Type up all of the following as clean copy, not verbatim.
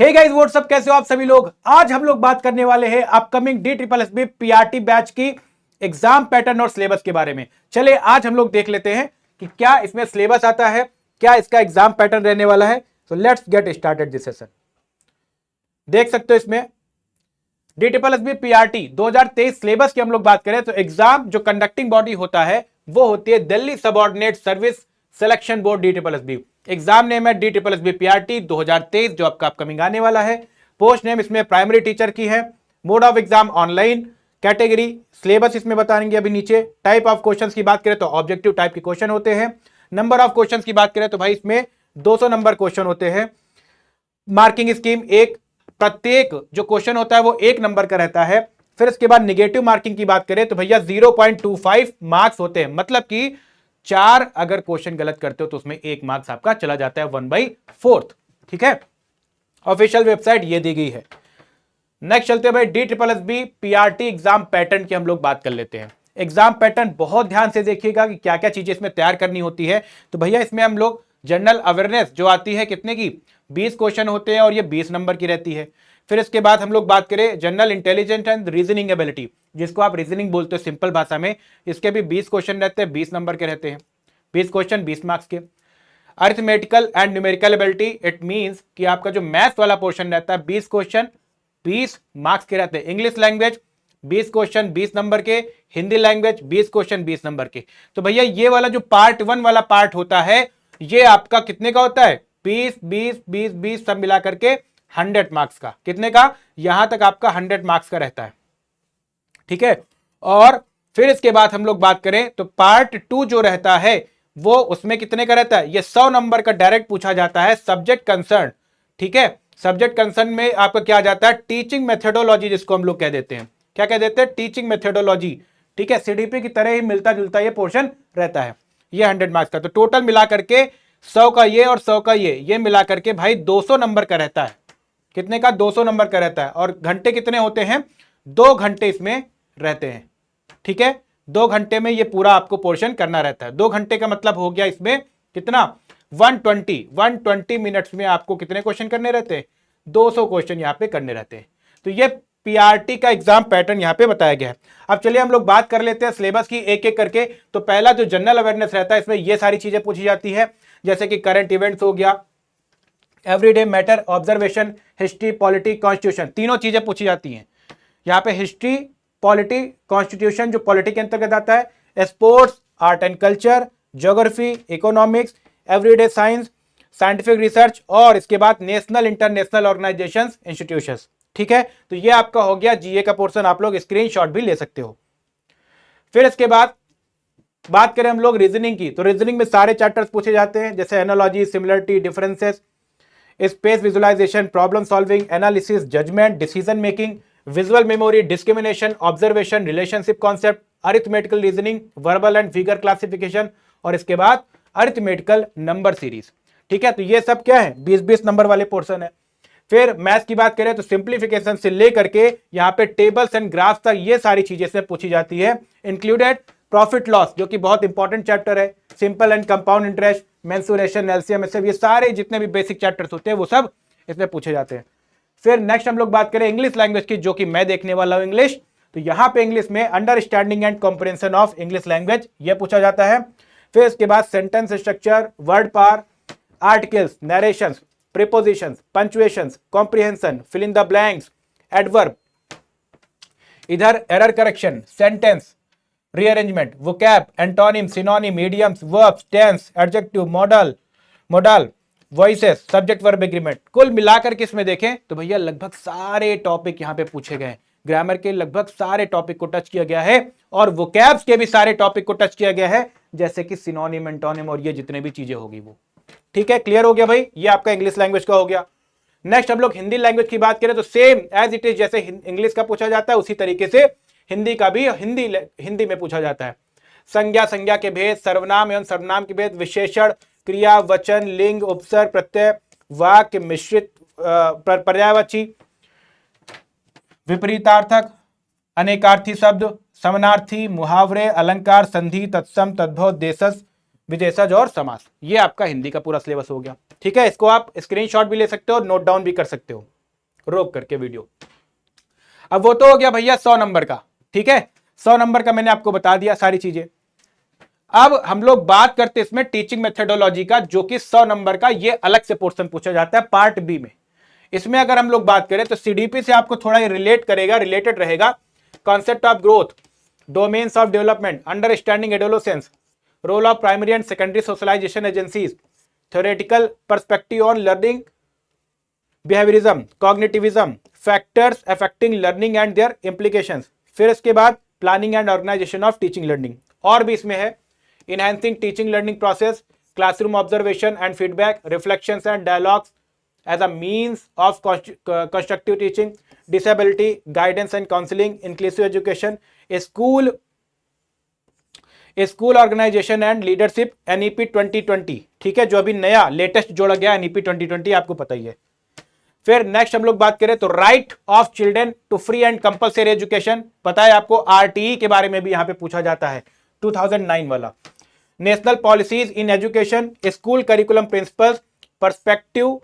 Hey guys what's up, कैसे हो आप सभी लोग। आज हम लोग बात करने वाले हैं अपकमिंग DSSB पीआरटी बैच की एग्जाम पैटर्न और सिलेबस के बारे में। चलिए आज हम लोग देख लेते हैं कि क्या इसमें सिलेबस आता है, क्या इसका एग्जाम पैटर्न रहने वाला है। So let's get started this session. देख सकते हो इसमें DSSB पीआरटी 2023 सिलेबस की हम लोग बात करें तो एग्जाम जो कंडक्टिंग बॉडी होता है वो होती है Delhi subordinate service selection board DSSB। Enzyme name है DSSB पीआरटी 2023 जो आपका अपकमिंग आने वाला है। पोस्ट नेम इसमें प्राइमरी टीचर की है। Mode of exam online. Category syllabus इसमें बताएंगे अभी नीचे। टाइप ऑफ क्वेश्चंस की बात करें तो ऑब्जेक्टिव टाइप के क्वेश्चन होते हैं। नंबर ऑफ क्वेश्चंस की बात करें तो भाई इसमें 200 नंबर क्वेश्चन होते हैं। मार्किंग स्कीम एक, प्रत्येक जो क्वेश्चन होता है वो 1 नंबर का रहता है। फिर इसके बाद निगेटिव मार्किंग की बात करें तो भैया 0.25 मार्क्स होते हैं, मतलब कि 4 अगर क्वेश्चन गलत करते हो तो उसमें 1 मार्क्स आपका चला जाता है 1/4। ठीक है, ऑफिशियल वेबसाइट ये दी गई है। नेक्स्ट चलते हैं भाई DSSB पीआरटी एग्जाम पैटर्न की हम लोग बात कर लेते हैं। एग्जाम पैटर्न बहुत ध्यान से देखिएगा कि क्या क्या चीजें इसमें तैयार करनी होती है। तो भैया इसमें हम लोग जनरल अवेयरनेस जो आती है कितने की 20 क्वेश्चन होते हैं और ये 20 नंबर की रहती है। फिर इसके बाद हम लोग बात करें general intelligence and reasoning ability, जिसको आप रीजनिंग बोलते हो सिंपल भाषा में। इसके भी 20 क्वेश्चन रहते हैं, 20 नंबर के रहते हैं। 20 क्वेश्चन 20 मार्क्स के। Arithmetical and numerical ability, it means कि आपका जो मैथ्स वाला पोर्शन रहता है 20 क्वेश्चन 20 मार्क्स के रहते हैं। इंग्लिश लैंग्वेज 20 क्वेश्चन 20 नंबर के। हिंदी लैंग्वेज 20 क्वेश्चन 20 नंबर के। तो भैया ये वाला जो पार्ट 1 वाला पार्ट होता है ये आपका कितने का होता है 20 20 20 20 सब मिला करके 100 मार्क्स का। कितने का, यहां तक आपका 100 मार्क्स का रहता है। ठीक है, और फिर इसके बाद हम लोग बात करें तो पार्ट 2 जो रहता है वो उसमें कितने का रहता है, ये 100 नंबर का डायरेक्ट पूछा जाता है सब्जेक्ट कंसर्न। ठीक है, सब्जेक्ट कंसर्न में आपका क्या जाता है टीचिंग मेथोडोलॉजी, जिसको हम लोग कह देते हैं। क्या कह देते हैं, टीचिंग मेथोडोलॉजी। ठीक है, सीडीपी की तरह ही मिलता जुलता ये पोर्शन रहता है। ये 100 मार्क्स का, तो टोटल मिला करके 100 का ये और 100 का ये मिला करके भाई 200 नंबर का रहता है। कितने का, 200 नंबर का रहता है। और घंटे कितने होते हैं, 2 घंटे इसमें रहते हैं। ठीक है, 2 घंटे में ये पूरा आपको पोर्शन करना रहता है। 2 घंटे का मतलब हो गया इसमें कितना 120 मिनट्स में आपको कितने क्वेश्चन करने रहते हैं, 200 क्वेश्चन यहाँ पे करने रहते हैं। तो ये पीआरटी का एग्जाम पैटर्न यहाँ पे बताया गया है। अब चलिए हम लोग बात कर लेते हैं सिलेबस की एक एक करके। तो पहला जो जनरल अवेयरनेस रहता है इसमें ये सारी चीजें पूछी जाती है, जैसे कि करंट इवेंट्स हो गया, everyday matter, observation, history, polity, constitution, तीनों चीजें पूछी जाती हैं यहाँ पे। हिस्ट्री, पॉलिटी, कॉन्स्टिट्यूशन जो पॉलिटी के अंतर्गत आता है, sports, art and culture, geography, economics, everyday science, scientific research, और इसके बाद नेशनल इंटरनेशनल ऑर्गेनाइजेशंस, इंस्टीट्यूशंस। ठीक है, तो ये आपका हो गया जीए का पोर्शन, आप लोग स्क्रीनशॉट भी ले सकते हो। फिर इसके बाद बात करें हम लोग रीजनिंग की, तो रीजनिंग में सारे चैप्टर्स पूछे जाते हैं, जैसे analogy, similarity, differences, space visualisation, problem solving, analysis, judgement, decision making, visual memory, discrimination, observation, relationship concept, arithmetical reasoning, verbal and figure classification, और इसके बाद अरिथमेटिकल नंबर सीरीज। ठीक है, तो ये सब क्या है 20-20 नंबर वाले पोर्शन है। फिर मैथ्स की बात करें तो सिंप्लीफिकेशन से लेकर के यहाँ पे टेबल्स एंड ग्राफ्स तक ये सारी चीजें से पूछी जाती है। इंक्लूडेड प्रॉफिट लॉस जो कि बहुत इंपॉर्टेंट चैप्टर है, simple and compound interest, mensuration, LCM, HCF, ये सारे जितने भी बेसिक चैप्टर्स होते हैं वो सब इसमें पूछे जाते हैं। फिर नेक्स्ट हम लोग बात करें इंग्लिश लैंग्वेज की, जो कि मैं देखने वाला हूं इंग्लिश। तो यहां पे इंग्लिश में understanding and comprehension of English language ये पूछा जाता है। फिर इसके बाद sentence structure, word power, articles, narrations, prepositions, punctuations, comprehension, fill in the blanks, adverb, इधर error correction, sentence rearrangement, vocab, antonym, synonym, idioms, verbs, tense, adjective, model, voices, subject verb agreement. कुल मिलाकर के इसमें देखें तो भैया लगभग सारे टॉपिक यहाँ पे पूछे गए हैं। ग्रामर के लगभग सारे टॉपिक को टच किया गया है और वोकैब्स के भी सारे टॉपिक को टच किया गया है, जैसे कि सिनोनिम, एंटोनिम और ये जितने भी चीजें होगी वो। ठीक है, क्लियर हो गया भाई, ये आपका इंग्लिश लैंग्वेज का हो गया। नेक्स्ट हम लोग हिंदी लैंग्वेज की बात करें तो सेम एज इट इज, जैसे इंग्लिश का पूछा जाता है उसी तरीके से हिंदी का भी हिंदी में पूछा जाता है। संज्ञा के भेद, सर्वनाम एवं सर्वनाम के भेद, विशेषण, क्रिया, वचन, लिंग, उपसर्ग, प्रत्यय, वाक्य, मिश्रित, पर्यायवाची, विपरीतार्थक, अनेकार्थी शब्द, समानार्थी, मुहावरे, अलंकार, संधि, तत्सम, तद्भव, देशज, विशेषज और समास। ये आपका हिंदी का पूरा सिलेबस हो गया। ठीक है, इसको आप स्क्रीनशॉट भी ले सकते हो, नोट डाउन भी कर सकते हो रोक करके वीडियो। अब वो तो हो गया भैया 100 नंबर का। ठीक है, 100 नंबर का मैंने आपको बता दिया सारी चीजें। अब हम लोग बात करते हैं इसमें टीचिंग मेथोडोलॉजी का, जो कि 100 नंबर का ये अलग से पोर्शन पूछा जाता है पार्ट बी में। इसमें अगर हम लोग बात करें तो सीडीपी से आपको थोड़ा रिलेट करेगा, रिलेटेड रहेगा। Concept of growth, domains of development, understanding adolescence, role of primary and secondary socialisation agencies, theoretical perspective on learning, behaviourism, cognitivism, factors affecting learning and their implications. फिर इसके बाद planning and organisation of teaching learning. और भी इसमें है enhancing teaching learning process, classroom observation and feedback, reflections and dialogues as a means of constructive teaching, disability guidance and counseling, inclusive education, school organization and leadership, NEP 2020। ठीक है, जो अभी नया latest जोड़ा गया NEP 2020, आपको पता ही है। फिर नेक्स्ट हम लोग बात करें तो right of children to free and compulsory education, पता है आपको, RTE के बारे में भी यहां पे पूछा जाता है, 2009 वाला। National policies in education, school curriculum principles, perspective,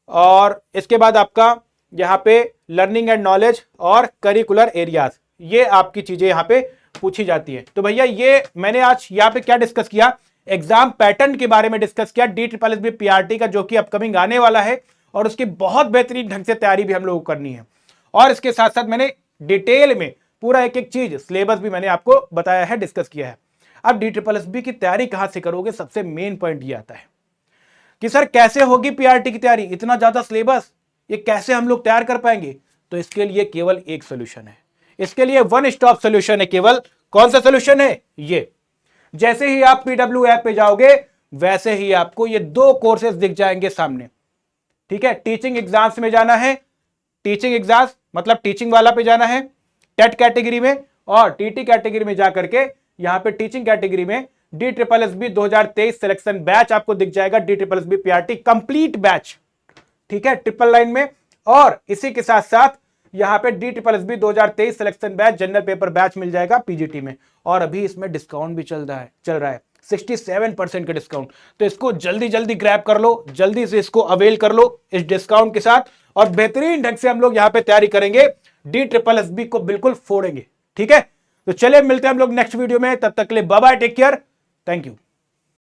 और इसके बाद आपका यहां पे लर्निंग एंड नॉलेज और करिकुलर एरियाज, ये आपकी चीजें यहां पे पूछी जाती है। तो भैया ये मैंने आज यहां पे क्या डिस्कस किया, एग्जाम पैटर्न के बारे में डिस्कस किया, DSSB PRT का, जो कि अपकमिंग आने वाला है, और उसकी बहुत बेहतरीन ढंग से तैयारी भी हम लोगों को करनी है। और इसके साथ साथ मैंने डिटेल में पूरा एक एक चीज, सिलेबस भी मैंने आपको बताया है, डिस्कस किया है। अब DSSB की तैयारी कहां से करोगे, सबसे मेन पॉइंट ये आता है कि सर कैसे होगी पीआरटी की तैयारी, इतना ज्यादा सिलेबस, ये कैसे हम लोग तैयार कर पाएंगे। तो इसके लिए केवल एक सोल्यूशन है, इसके लिए वन स्टॉप सोल्यूशन है केवल। कौन सा सोल्यूशन है, ये जैसे ही आप PW ऐप पे जाओगे वैसे ही आपको ये 2 कोर्सेज दिख जाएंगे सामने। ठीक है, टीचिंग एग्जाम्स में जाना है, टीचिंग एग्जाम्स मतलब टीचिंग वाला पे जाना है टेट कैटेगरी में, और टीटी कैटेगरी में जाकर के यहां पे टीचिंग कैटेगरी में DSSB 2023 सिलेक्शन बैच आपको दिख जाएगा, DSSB PRT कंप्लीट बैच। ठीक है, ट्रिपल लाइन में। और इसी के साथ साथ यहां पे DSSB 2023 selection batch general paper batch मिल जाएगा PGT में। और अभी इसमें डिस्काउंट भी चल रहा है 67% का डिस्काउंट। तो इसको जल्दी जल्दी ग्रैब कर लो, जल्दी से इसको अवेल कर लो इस डिस्काउंट के साथ, और बेहतरीन ढंग से हम लोग यहां पे तैयारी करेंगे, DSSB को बिल्कुल फोड़ेंगे। ठीक है, तो चलिए मिलते हैं हम लोग नेक्स्ट वीडियो में, तब तक के लिए bye bye, take care, thank you.